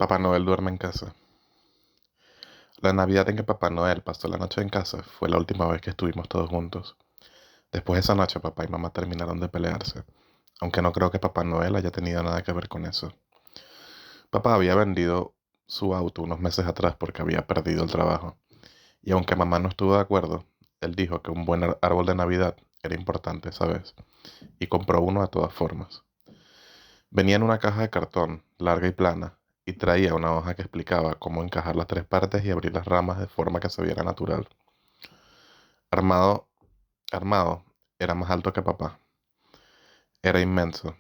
Papá Noel duerme en casa. La Navidad en que Papá Noel pasó la noche en casa fue la última vez que estuvimos todos juntos. Después de esa noche, papá y mamá terminaron de pelearse, aunque no creo que Papá Noel haya tenido nada que ver con eso. Papá había vendido su auto unos meses atrás porque había perdido el trabajo, y aunque mamá no estuvo de acuerdo, él dijo que un buen árbol de Navidad era importante esa vez, y compró uno de todas formas. Venía en una caja de cartón, larga y plana, y traía una hoja que explicaba cómo encajar las tres partes y abrir las ramas de forma que se viera natural. Armado, armado, era más alto que papá. Era inmenso.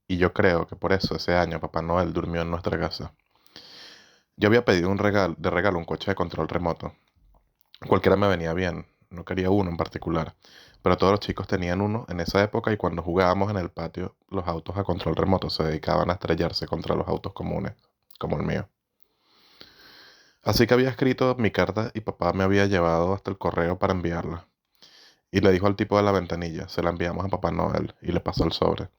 Y yo creo que por eso ese año Papá Noel durmió en nuestra casa. Yo había pedido de regalo un coche de control remoto. Cualquiera me venía bien, no quería uno en particular. Pero todos los chicos tenían uno en esa época y cuando jugábamos en el patio, los autos a control remoto se dedicaban a estrellarse contra los autos comunes, como el mío. Así que había escrito mi carta y papá me había llevado hasta el correo para enviarla. Y le dijo al tipo de la ventanilla, se la enviamos a Papá Noel y le pasó el sobre.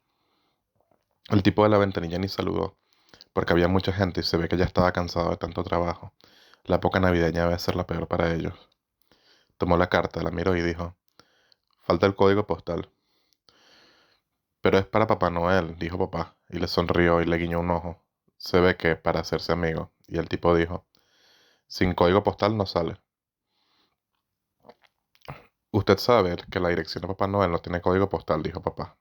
El tipo de la ventanilla ni saludó, porque había mucha gente y se ve que ya estaba cansado de tanto trabajo. La época navideña debe ser la peor para ellos. Tomó la carta, la miró y dijo, falta el código postal. Pero es para Papá Noel, dijo papá, y le sonrió y le guiñó un ojo. Se ve que para hacerse amigo. Y el tipo dijo, sin código postal no sale. Usted sabe que la dirección de Papá Noel no tiene código postal, dijo papá.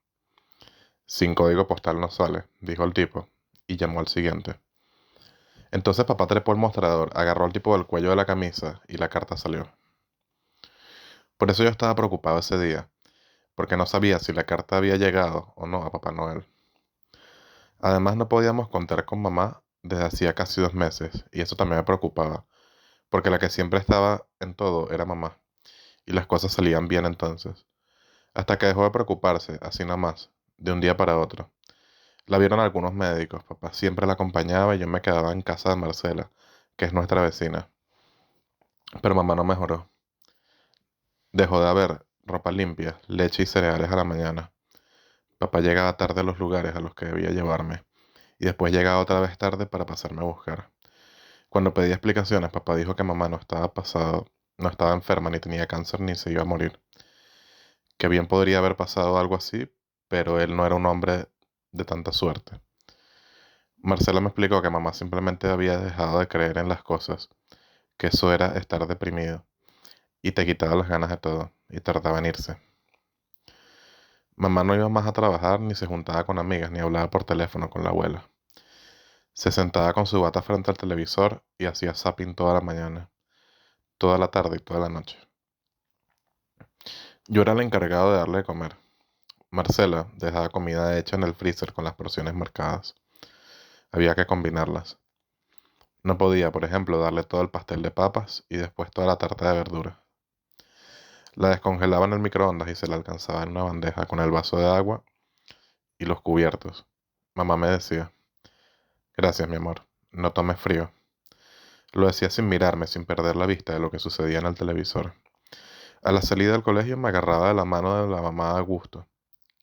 Sin código postal no sale, dijo el tipo, y llamó al siguiente. Entonces papá trepó el mostrador, agarró al tipo del cuello de la camisa y la carta salió. Por eso yo estaba preocupado ese día, porque no sabía si la carta había llegado o no a Papá Noel. Además no podíamos contar con mamá desde hacía casi 2 meses, y eso también me preocupaba, porque la que siempre estaba en todo era mamá, y las cosas salían bien entonces. Hasta que dejó de preocuparse, así nomás, de un día para otro. La vieron algunos médicos, papá siempre la acompañaba y yo me quedaba en casa de Marcela, que es nuestra vecina. Pero mamá no mejoró. Dejó de haber ropa limpia, leche y cereales a la mañana. Papá llegaba tarde a los lugares a los que debía llevarme, y después llegaba otra vez tarde para pasarme a buscar. Cuando pedí explicaciones, papá dijo que mamá no estaba enferma, ni tenía cáncer, ni se iba a morir. Que bien podría haber pasado algo así, pero él no era un hombre de tanta suerte. Marcela me explicó que mamá simplemente había dejado de creer en las cosas, que eso era estar deprimido, y te quitaba las ganas de todo, y tardaba en irse. Mamá no iba más a trabajar, ni se juntaba con amigas, ni hablaba por teléfono con la abuela. Se sentaba con su bata frente al televisor y hacía zapping toda la mañana, toda la tarde y toda la noche. Yo era el encargado de darle de comer. Marcela dejaba comida hecha en el freezer con las porciones marcadas. Había que combinarlas. No podía, por ejemplo, darle todo el pastel de papas y después toda la tarta de verdura. La descongelaba en el microondas y se la alcanzaba en una bandeja con el vaso de agua y los cubiertos. Mamá me decía, gracias, mi amor, no tomes frío. Lo decía sin mirarme, sin perder la vista de lo que sucedía en el televisor. A la salida del colegio me agarraba de la mano de la mamá a gusto,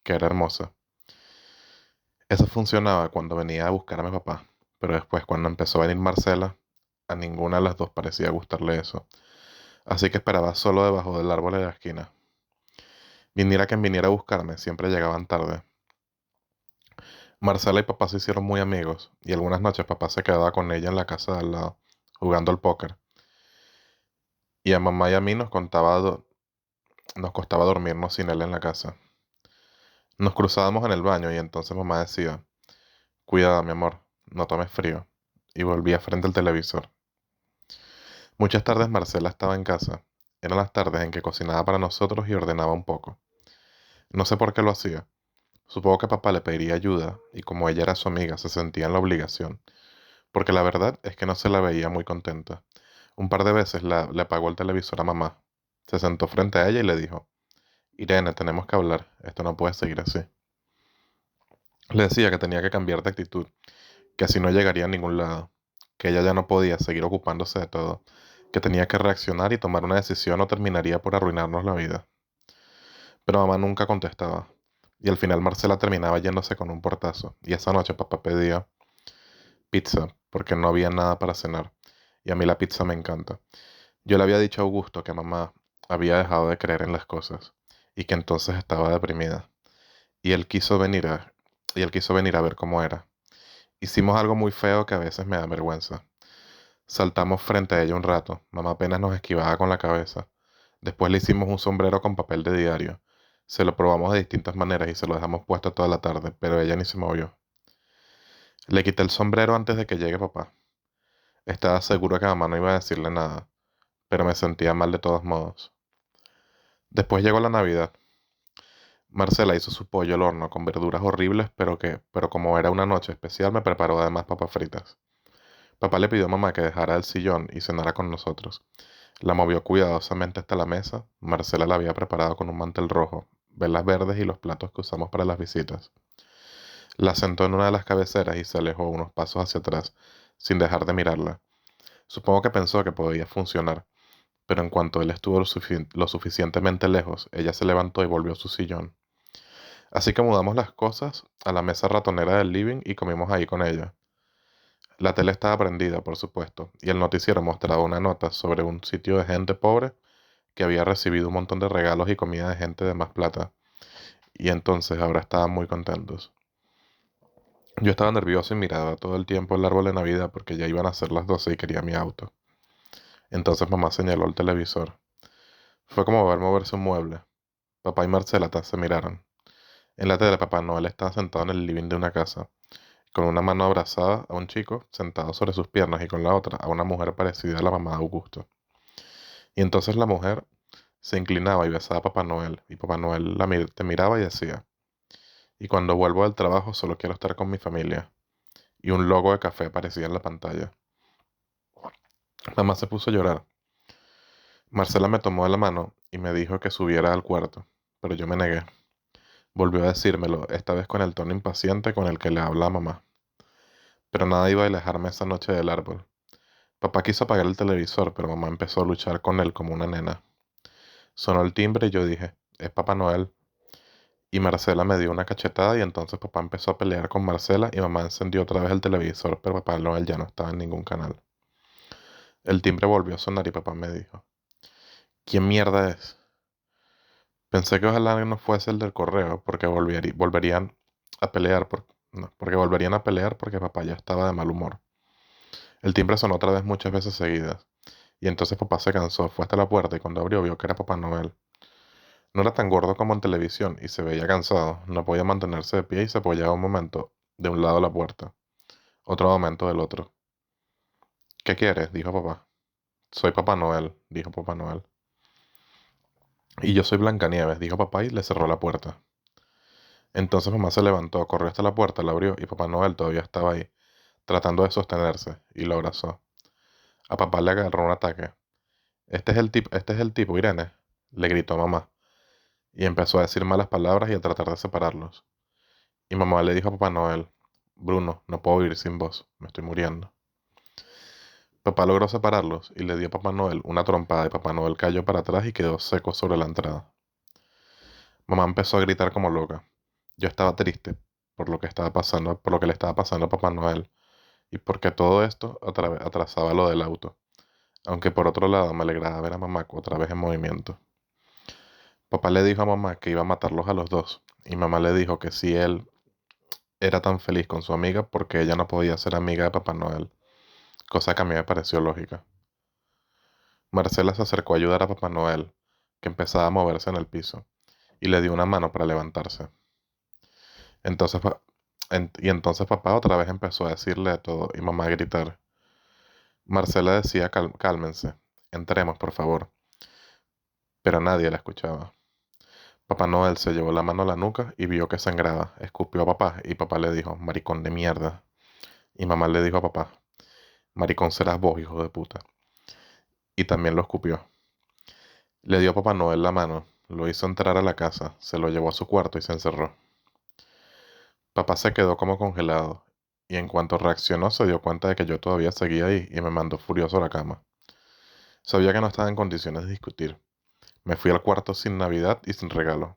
que era hermosa. Eso funcionaba cuando venía a buscar a mi papá, pero después cuando empezó a venir Marcela, a ninguna de las dos parecía gustarle eso. Así que esperaba solo debajo del árbol de la esquina. Viniera quien viniera a buscarme, siempre llegaban tarde. Marcela y papá se hicieron muy amigos, y algunas noches papá se quedaba con ella en la casa de al lado, jugando al póker. Y a mamá y a mí nos costaba dormirnos sin él en la casa. Nos cruzábamos en el baño y entonces mamá decía, cuidado, mi amor, no tomes frío. Y volvía frente al televisor. Muchas tardes Marcela estaba en casa. Eran las tardes en que cocinaba para nosotros y ordenaba un poco. No sé por qué lo hacía. Supongo que papá le pediría ayuda y como ella era su amiga se sentía en la obligación, porque la verdad es que no se la veía muy contenta. Un par de veces le apagó el televisor a mamá. Se sentó frente a ella y le dijo, Irene, tenemos que hablar, esto no puede seguir así. Le decía que tenía que cambiar de actitud, que así no llegaría a ningún lado, que ella ya no podía seguir ocupándose de todo, que tenía que reaccionar y tomar una decisión o terminaría por arruinarnos la vida. Pero mamá nunca contestaba, y al final Marcela terminaba yéndose con un portazo, y esa noche papá pedía pizza, porque no había nada para cenar, y a mí la pizza me encanta. Yo le había dicho a Augusto que mamá había dejado de creer en las cosas, y que entonces estaba deprimida, y él quiso venir y él quiso venir a ver cómo era. Hicimos algo muy feo que a veces me da vergüenza. Saltamos frente a ella un rato, mamá apenas nos esquivaba con la cabeza. Después le hicimos un sombrero con papel de diario. Se lo probamos de distintas maneras y se lo dejamos puesto toda la tarde, pero ella ni se movió. Le quité el sombrero antes de que llegue papá. Estaba seguro que mamá no iba a decirle nada, pero me sentía mal de todos modos. Después llegó la Navidad. Marcela hizo su pollo al horno con verduras horribles, pero como era una noche especial, me preparó además papas fritas. Papá le pidió a mamá que dejara el sillón y cenara con nosotros. La movió cuidadosamente hasta la mesa. Marcela la había preparado con un mantel rojo, velas verdes y los platos que usamos para las visitas. La sentó en una de las cabeceras y se alejó unos pasos hacia atrás, sin dejar de mirarla. Supongo que pensó que podía funcionar, pero en cuanto él estuvo lo suficientemente lejos, ella se levantó y volvió a su sillón. Así que mudamos las cosas a la mesa ratonera del living y comimos ahí con ella. La tele estaba prendida, por supuesto, y el noticiero mostraba una nota sobre un sitio de gente pobre que había recibido un montón de regalos y comida de gente de más plata, y entonces ahora estaban muy contentos. Yo estaba nervioso y miraba todo el tiempo el árbol de Navidad porque ya iban a ser las 12 y quería mi auto. Entonces mamá señaló el televisor. Fue como ver moverse un mueble. Papá y Marcela se miraron. En la tele Papá Noel estaba sentado en el living de una casa, con una mano abrazada a un chico sentado sobre sus piernas y con la otra a una mujer parecida a la mamá de Augusto. Y entonces la mujer se inclinaba y besaba a Papá Noel, y Papá Noel te miraba y decía, y cuando vuelvo del trabajo solo quiero estar con mi familia. Y un logo de café aparecía en la pantalla. Mamá se puso a llorar. Marcela me tomó de la mano y me dijo que subiera al cuarto, pero yo me negué. Volvió a decírmelo, esta vez con el tono impaciente con el que le habla a mamá. Pero nada iba a alejarme esa noche del árbol. Papá quiso apagar el televisor, pero mamá empezó a luchar con él como una nena. Sonó el timbre y yo dije, es Papá Noel. Y Marcela me dio una cachetada y entonces papá empezó a pelear con Marcela y mamá encendió otra vez el televisor, pero Papá Noel ya no estaba en ningún canal. El timbre volvió a sonar y papá me dijo, ¿quién mierda es? Pensé que ojalá no fuese el del correo, porque volverían a pelear, no, porque volverían a pelear porque papá ya estaba de mal humor. El timbre sonó otra vez muchas veces seguidas, y entonces papá se cansó, fue hasta la puerta y cuando abrió vio que era Papá Noel. No era tan gordo como en televisión y se veía cansado, no podía mantenerse de pie y se apoyaba un momento de un lado de la puerta, otro momento del otro. ¿Qué quieres? Dijo papá. Soy Papá Noel, dijo Papá Noel. Y yo soy Blancanieves, dijo papá y le cerró la puerta. Entonces mamá se levantó, corrió hasta la puerta, la abrió y Papá Noel todavía estaba ahí, tratando de sostenerse, y lo abrazó. A papá le agarró un ataque. Este es el tipo, Irene, le gritó mamá, y empezó a decir malas palabras y a tratar de separarlos. Y mamá le dijo a Papá Noel, Bruno, no puedo vivir sin vos, me estoy muriendo. Papá logró separarlos y le dio a Papá Noel una trompada y Papá Noel cayó para atrás y quedó seco sobre la entrada. Mamá empezó a gritar como loca. Yo estaba triste por lo que estaba pasando, por lo que le estaba pasando a Papá Noel y porque todo esto atrasaba lo del auto. Aunque por otro lado me alegraba ver a mamá otra vez en movimiento. Papá le dijo a mamá que iba a matarlos a los dos y mamá le dijo que si él era tan feliz con su amiga porque ella no podía ser amiga de Papá Noel, cosa que a mí me pareció lógica. Marcela se acercó a ayudar a Papá Noel, que empezaba a moverse en el piso, y le dio una mano para levantarse. Entonces, entonces papá otra vez empezó a decirle de todo y mamá a gritar. Marcela decía, Cálmense, entremos, por favor. Pero nadie la escuchaba. Papá Noel se llevó la mano a la nuca y vio que sangraba. Escupió a papá y papá le dijo, maricón de mierda. Y mamá le dijo a papá, maricón serás vos, hijo de puta. Y también lo escupió. Le dio a Papá Noel la mano, lo hizo entrar a la casa, se lo llevó a su cuarto y se encerró. Papá se quedó como congelado, y en cuanto reaccionó se dio cuenta de que yo todavía seguía ahí y me mandó furioso a la cama. Sabía que no estaba en condiciones de discutir. Me fui al cuarto sin Navidad y sin regalo.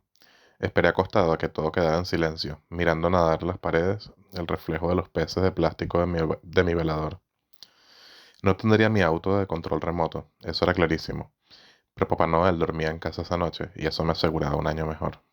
Esperé acostado a que todo quedara en silencio, mirando nadar las paredes, el reflejo de los peces de plástico de mi velador. No tendría mi auto de control remoto, eso era clarísimo. Pero Papá Noel dormía en casa esa noche y eso me aseguraba un año mejor.